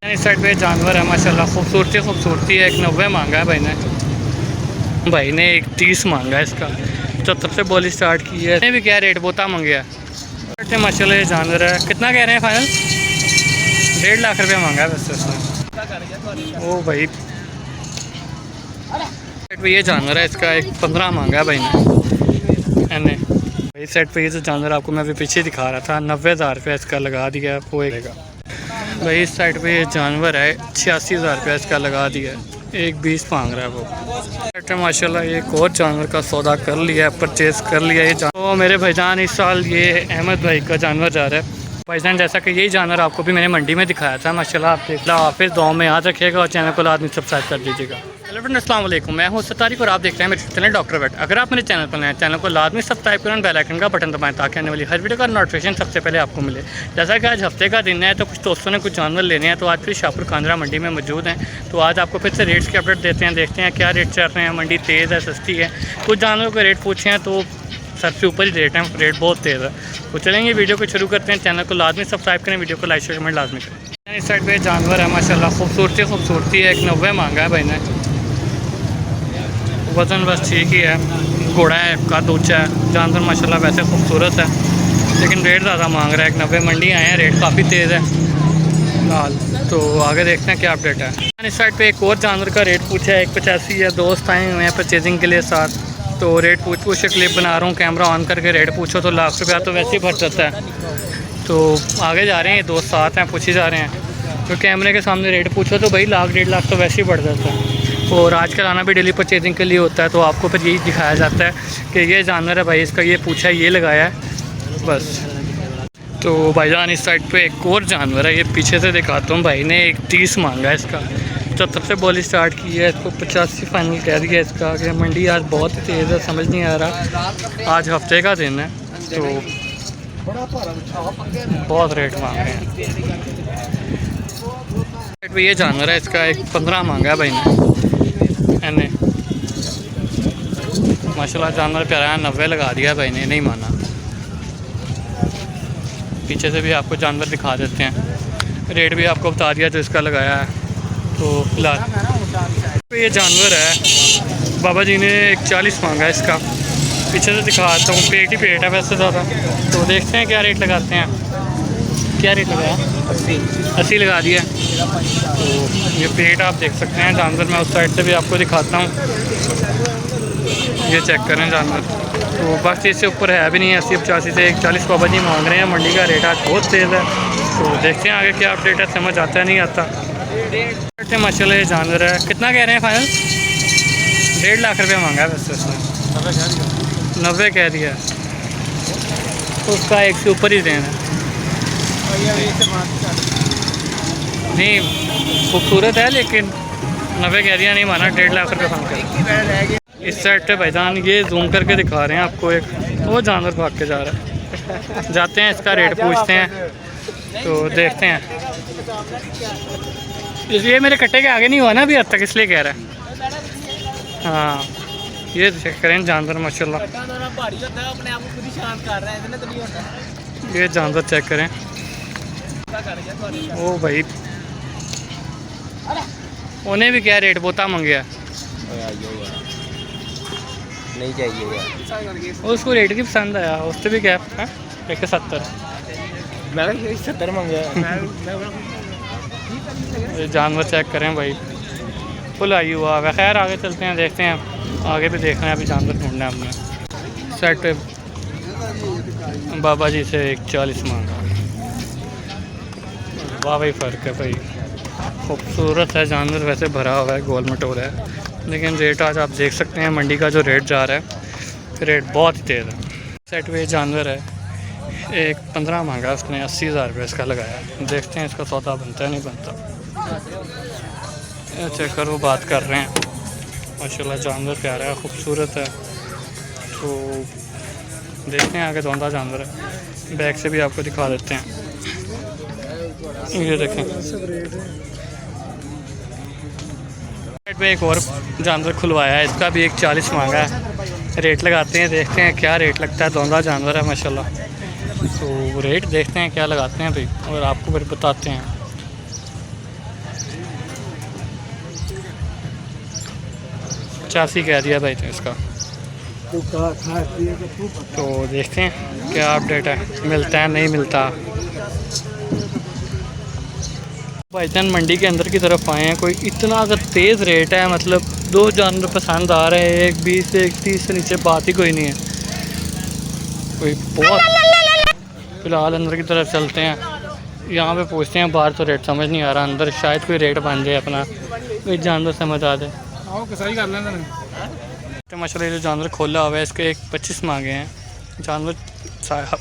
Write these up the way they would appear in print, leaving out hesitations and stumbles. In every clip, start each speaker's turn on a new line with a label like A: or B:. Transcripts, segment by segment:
A: इस साइड पे जानवर है माशाल्लाह, खूबसूरती है। 190 मांगा है भाई ने 130 मांगा है इसका। 74 से बोली स्टार्ट की है। इसने भी क्या रेट बोता मांगे है माशाल्लाह। ये जानवर है, कितना कह रहे हैं फाइनल? 1.5 लाख रुपये मांगा है वैसे उसने। ओ भाई ये जानवर है, इसका 15 मांगा है भाई ने। भाई साइड पे ये जो जानवर आपको मैं अभी पीछे दिखा रहा था, 90,000 रुपये इसका लगा दिया वो एक। भाई इस साइड पे ये जानवर है, 86,000 रुपये इसका लगा दिया है। 1.20 मांग रहा है वो। माशाल्लाह ये एक और जानवर का सौदा कर लिया, परचेज़ कर लिया ये तो मेरे भाईजान। इस साल ये अहमद भाई का जानवर जा रहा है भाईजान। जैसा कि यही जानवर आपको भी मैंने मंडी में दिखाया था माशाल्लाह। आप देख लो, हाफिज़ दुआ में याद रखिएगा और चैनल को लाजमी सब्सक्राइब कर दीजिएगा। हेलो फ्रेंड्स, अस्सलाम वालेकुम। मैं हूं सतारिक और आप देख रहे हैं मेरे चैनल डॉक्टर वेट। अगर आप मेरे चैनल पर नए हैं, चैनल को लाजमी सब्सक्राइब करें, बेल आइकन का बटन दबाएं ताकि आने वाली हर वीडियो का नोटिफिकेशन सबसे पहले आपको मिले। जैसा कि आज हफ्ते का दिन है तो कुछ दोस्तों ने कुछ जानवर लेने हैं, तो आज फिर शाहपुर कांदरा मंडी में मौजूद हैं। तो आज आपको फिर से रेट्स की अपडेट देते हैं, देखते हैं क्या रेट चल रहे हैं। मंडी तेज़ है सस्ती है? कुछ जानवरों के रेट पूछे हैं तो सबसे ऊपर ही रेट है, रेट बहुत तेज़ है। तो चलेंगे वीडियो को शुरू करते हैं। चैनल को लाजमी सब्सक्राइब करें, वीडियो को लाइक शेयर कमेंट लाजमी करें। इस साइड पे जानवर है माशाल्लाह, खूबसूरती है। 190 मांगा है भाई ने। वज़न बस ठीक ही है, घोड़ा है, कद ऊँचा है। जानवर माशाल्लाह वैसे खूबसूरत है, लेकिन रेट ज़्यादा मांग रहा है। 190 मंडी आए हैं, रेट काफ़ी तेज़ है फिलहाल। तो आगे देखते हैं क्या अपडेट है। इस साइड पे एक और जानवर का रेट पूछा है, 185 है। दोस्त आए हुए हैं परचेजिंग के लिए साथ, तो रेट पूछ के क्लिप बना रहा हूँ। कैमरा ऑन करके रेट पूछो तो लाख रुपया तो वैसे ही भर जाता है। तो आगे जा रहे हैं, दोस्त साथ हैं, पूछे जा रहे हैं। तो कैमरे के सामने रेट पूछो तो भाई लाख 1.5 लाख तो वैसे ही बढ़ जाता है। और आजकल आना भी डेली परचेजिंग के लिए होता है, तो आपको फिर यही दिखाया जाता है कि ये जानवर है भाई, इसका ये पूछा है, ये लगाया है बस। तो भाईजान इस साइड पे एक और जानवर है, ये पीछे से दिखाता हूँ। भाई ने 130 मांगा है इसका। 74 से बोली स्टार्ट की है, इसको 85 फाइनल कह दिया इसका। कि मंडी आज बहुत तेज़ है, समझ नहीं आ रहा। आज हफ्ते का दिन है तो बहुत रेट मांग रहे हैं। ये जानवर है, इसका 15 मांगा है भाई ने। माशाल्लाह जानवर प्यारा है। 90 लगा दिया भाई ने, नहीं माना। पीछे से भी आपको जानवर दिखा देते हैं, रेट भी आपको बता दिया जो इसका लगाया है। तो फिलहाल ये जानवर है, बाबा जी ने 140 मांगा है इसका। पीछे से दिखाता हूँ, पेट ही पेट है वैसे ज़्यादा। तो देखते हैं क्या रेट लगाते हैं। क्या रेट लगाया? 80 लगा दिया। तो ये पेट आप देख सकते हैं जानवर। मैं उस साइड से भी आपको दिखाता हूँ, ये चेक करें जानवर। तो बस इससे ऊपर है भी नहीं है। 80-85 से 140 बाबा जी मांग रहे हैं। मंडी का रेट आज बहुत तेज़ है, तो देखते हैं आगे क्या अपडेट है। समझ आता है नहीं आता। माशाल्लाह ये जानवर है, कितना कह रहे हैं फाइनल? 1.5 लाख रुपये मांगा है वैसे उसने। 90 कह दिया, उसका 1 से ऊपर ही देना है। नहीं खूबसूरत है लेकिन 90 कह दिया, नहीं माना। 1.5 लाख रुपये मांगा। इस साइड पे भाईजान ये जूम करके दिखा रहे हैं आपको, एक वो जानवर भाग के जा रहा है। जाते हैं, इसका रेट पूछते हैं तो देखते हैं। इसलिए मेरे कट्टे के आगे नहीं हुआ ना अभी अब तक, इसलिए कह रहा है। हाँ ये चेक करें जानवर माशाल्लाह, ये जानवर चेक करें। ओ भाई उन्हें भी क्या रेट बोता मंगया
B: नहीं चाहिए।
A: उसको रेट की पसंद आया, उससे भी क्या है 170।
B: मैं 70 मांगा।
A: जानवर चेक करें भाई, फुल आई हुआ है। खैर आगे चलते हैं, देखते हैं आगे भी देखना है। अभी जानवर ढूंढना है हमने। सेट पे बाबा जी से 140 मांगा। वाह भाई फ़र्क है भाई, खूबसूरत है जानवर। वैसे भरा हुआ है, गोल मटोल है, लेकिन रेट आज आप देख सकते हैं मंडी का जो रेट जा रहा है, रेट बहुत ही तेज़ है। सेट पे जानवर है, 15 मांगा उसने। 80,000 रुपये इसका लगाया। देखते हैं इसका सौदा बनता है नहीं बनता। चेक करो, बात कर रहे हैं। माशाल्लाह जानवर प्यारा है, खूबसूरत है। तो देखते हैं आगे दौंदा जानवर है। बैक से भी आपको दिखा देते हैं, ये देखें। साइड पे एक और जानवर खुलवाया है, इसका भी 140 मांगा है। रेट लगाते हैं, देखते हैं क्या रेट लगता है। दौंदा जानवर है माशाल्लाह, तो रेट देखते हैं क्या लगाते हैं भाई और आपको फिर बताते हैं। पचासी कह दिया भाई तो इसका। तो देखते हैं क्या अपडेट है, मिलता है नहीं मिलता। भाईजान मंडी के अंदर की तरफ आए हैं, कोई इतना अगर तेज़ रेट है, मतलब 2 जानवर पसंद आ रहे हैं, 1 20 1 30 से नीचे बात ही कोई नहीं है। कोई बहुत फ़िलहाल अंदर की तरफ चलते हैं, यहाँ पे पूछते हैं। बाहर तो रेट समझ नहीं आ रहा, अंदर शायद कोई रेट बन जाए अपना, कोई जानवर समझ आ जाए। तो माशाल्लाह जो जानवर खोला हुआ है इसके 1 25 मांगे हैं। जानवर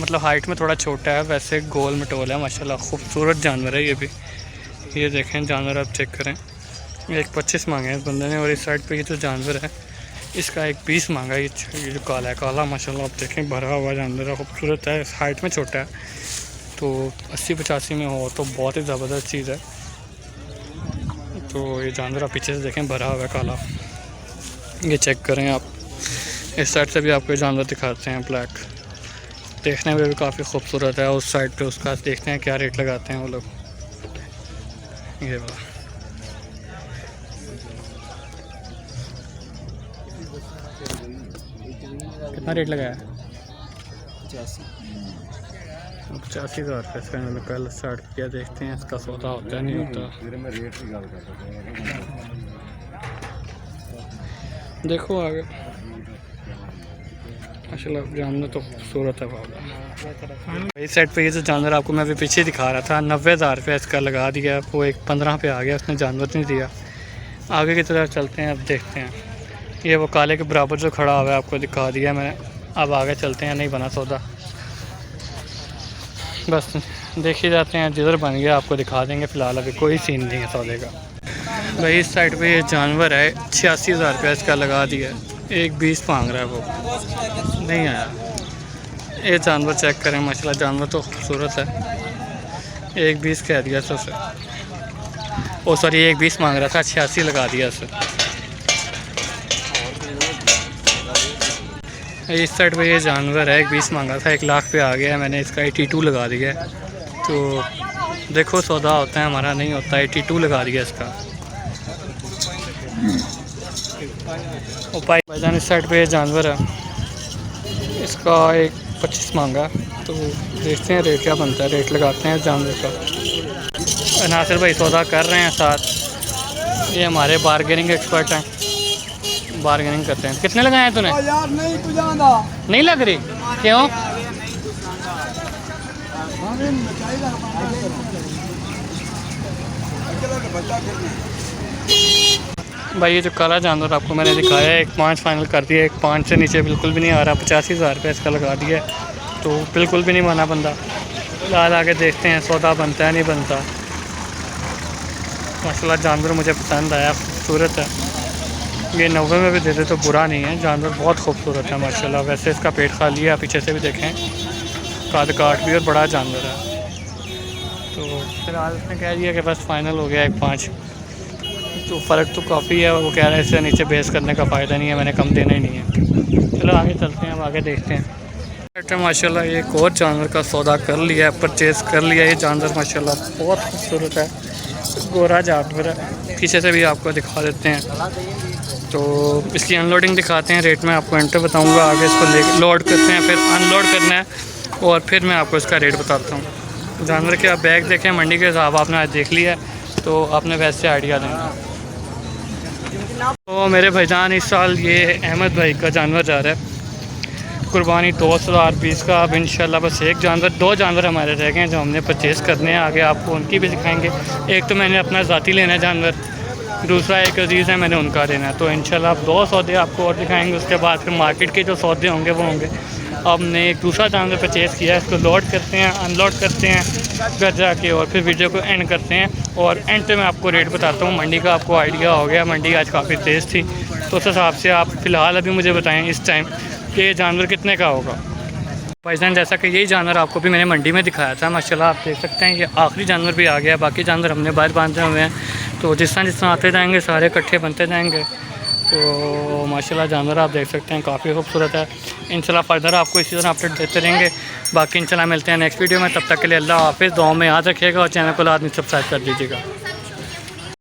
A: मतलब हाइट में थोड़ा छोटा है, वैसे गोल मटोल है माशाल्लाह, खूबसूरत जानवर है ये भी। ये देखें जानवर आप चेक करें, 1 25 मांगे हैं इस बंदे ने। और इस साइड पे ये जो जानवर है इसका 1 20 मांगा है। ये जो काला है, काला माशाल्लाह आप देखें भरा हुआ जानवर है, खूबसूरत है, हाइट में छोटा है। तो 80 85 में हो तो बहुत ही ज़बरदस्त चीज़ है। तो ये जानवर आप पीछे से देखें भरा हुआ है काला, ये चेक करें आप। इस साइड से भी आपको जानवर दिखाते हैं, ब्लैक देखने में भी काफ़ी खूबसूरत है। उस साइड पे उसका देखते हैं क्या रेट लगाते हैं वो लोग। ये वाला कितना रेट लगाया? 85,000 रुपये इसका मैंने कल स्टार्ट किया। देखते हैं इसका सौदा होता है नहीं होता। देखो आगे माशाल्लाह जानवर तो खूबसूरत है बाबा। इस साइड पे ये जो जानवर आपको मैं अभी पीछे दिखा रहा था, 90,000 रुपये इसका लगा दिया। वो एक 15 पे आ गया, उसने जानवर नहीं दिया। आगे की तरफ चलते हैं, अब देखते हैं। ये वो काले के बराबर जो खड़ा हुआ है आपको दिखा दिया मैंने। अब आगे चलते हैं, नहीं बना सौदा, बस देख ही जाते हैं। जिधर बन गया आपको दिखा देंगे। फ़िलहाल अभी कोई सीन नहीं है सौदे का। भाई इस साइड पे ये जानवर है, 86,000 रुपये इसका लगा दिया। 1 20 मांग रहा है, वो नहीं आया। ये जानवर चेक करें माशाल्लाह, जानवर तो खूबसूरत है। 1 20 कह दिया था उसे, ओ सॉरी 1 20 मांग रहा था, 86 लगा दिया उसे। इस साइड पे ये जानवर है, 1 20 मांगा था, 1 लाख पे आ गया है। मैंने इसका 82 लगा दिया है। तो देखो सौदा होता है हमारा, नहीं होता। 82 लगा दिया इसका। भाईजान इस साइड पे ये जानवर है, इसका 1 25 मांगा। तो देखते हैं रेट क्या बनता है, रेट लगाते हैं जानवर का। नासिर भाई सौदा कर रहे हैं साथ, ये हमारे बारगेनिंग एक्सपर्ट हैं, बारगेनिंग करते हैं। कितने लगाए हैं तूने? यार नहीं लग रही, क्यों? भाई ये जो काला जानवर आपको मैंने दिखाया है, 1 5 फाइनल कर दिया। 1 5 से नीचे बिल्कुल भी नहीं आ रहा। 85,000 रुपये इसका लगा दिया, तो बिल्कुल भी नहीं माना बंदा। फिलहाल आगे देखते हैं सौदा बनता है नहीं बनता। माशाल्लाह जानवर मुझे पसंद आया, खूबसूरत है। ये 90 में भी दे दे तो बुरा नहीं है, जानवर बहुत खूबसूरत है माशाल्लाह। वैसे इसका पेट खाली है, पीछे से भी देखें, काद काट भी और बड़ा जानवर है। तो फिलहाल उसने कह दिया कि बस फाइनल हो गया 1 5। तो फ़र्क तो काफ़ी है, वो कह रहे हैं इससे नीचे बेस करने का फ़ायदा नहीं है, मैंने कम देना ही नहीं है। चलो आगे चलते हैं, अब आगे देखते हैं। माशाल्लाह एक और जानवर का सौदा कर लिया है, परचेज़ कर लिया। ये जानवर माशाल्लाह बहुत खूबसूरत है, गोरा जानवर है। पीछे से भी आपको दिखा देते हैं। तो इसकी अनलोडिंग दिखाते हैं, रेट में आपको एंटर बताऊँगा। आगे इसको ले लोड करते हैं, फिर अनलोड करना है, और फिर मैं आपको इसका रेट बताता हूँ। जानवर के आप बैग देखें, मंडी के हिसाब आपने आज देख लिया है, तो आपने वैसे आइडिया देना। तो मेरे भाईजान इस साल ये अहमद भाई का जानवर जा रहा है कुर्बानी 2020 का। अब इंशाल्लाह बस 1 जानवर 2 जानवर हमारे रह गए हैं जो हमने परचेज़ करने हैं। आगे आपको उनकी भी दिखाएंगे। एक तो मैंने अपना ज़ाती लेना है जानवर, दूसरा एक अजीज़ है मैंने उनका लेना है। तो इंशाल्लाह अब 2 सौदे आपको और दिखाएंगे। उसके बाद फिर मार्केट के जो सौदे होंगे वो होंगे। अब हमने एक दूसरा जानवर परचेज़ किया है, इसको लोड करते हैं, अनलोड करते हैं घर जाके, और फिर वीडियो को एंड करते हैं। और एंड पे मैं आपको रेट बताता हूँ। मंडी का आपको आइडिया हो गया, मंडी आज काफ़ी तेज़ थी, तो उस हिसाब से आप फ़िलहाल अभी मुझे बताएं इस टाइम कि ये जानवर कितने का होगा। भाईजान जैसा कि यही जानवर आपको भी मैंने मंडी में दिखाया था, माशाल्लाह आप देख सकते हैं ये आखिरी जानवर भी आ गया। बाकी जानवर हमने बाहर बांधे हुए हैं, तो जिस तरह आते जाएंगे सारे इकट्ठे बनते जाएंगे। तो माशाल्लाह जानवर आप देख सकते हैं काफ़ी खूबसूरत है। इंशाल्लाह फर्दर आपको इसी तरह अपडेट देते रहेंगे। बाकी इंशाल्लाह मिलते हैं नेक्स्ट वीडियो में, तब तक के लिए अल्लाह हाफिज़। दुआ में याद रखिएगा और चैनल को लाजमी सब्सक्राइब कर दीजिएगा।